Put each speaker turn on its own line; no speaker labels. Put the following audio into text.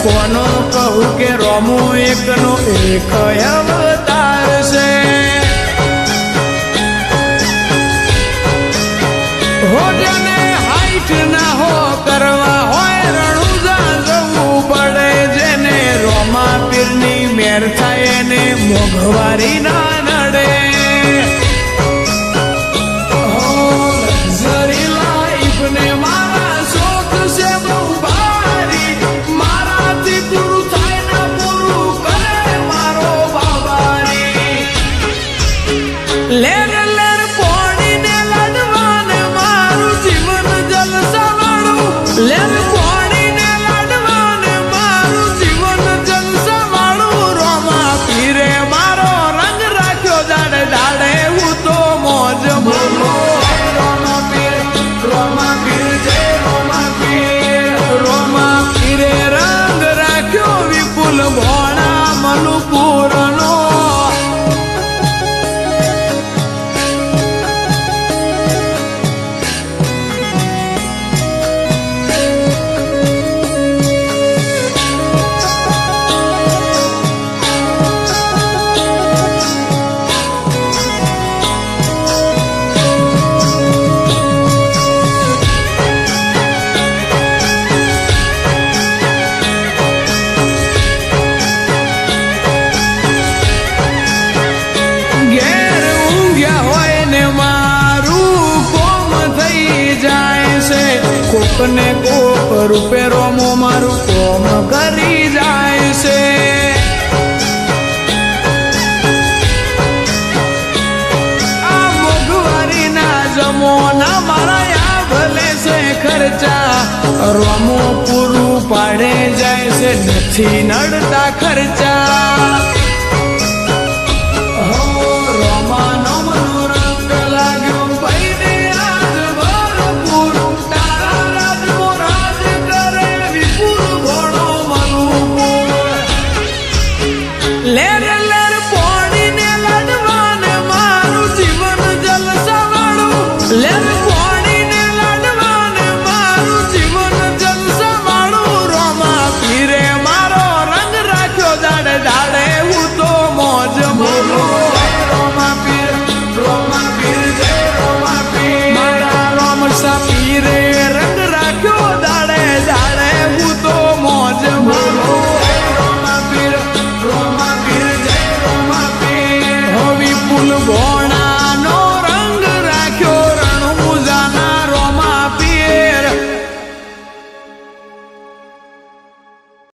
કોનો કહું કે રોમો એકનો એક અવતાર છે હો જેને હાઈટ ના હો કરવા હોય રણુજા જવું પડે જેને રોમા પીરની મેર થાય એને મોંઘવારી ના નડે લેર લેર પોણીને લાડવાને મારું જીવન જલસાવાળું લેર પોણીને લાડવાને મારું જીવન જલસાવાળું રોમા પીરે મારો રંગ રાખ્યો દાડે દાડે હું તો મોજ માનો રોમા પીર જય રોમા પીરે રંગ રાખ્યો વિપુલ ભોળા મનુપુરનો કોકને કોક રૂપે રોમો મારું કોમ કરી જાય છે આ મોંઘવારી ના જમોના મારા આ ભલે છે ખર્ચા રોમો પૂરું પાડે જાય છે નથી નડતા ખર્ચા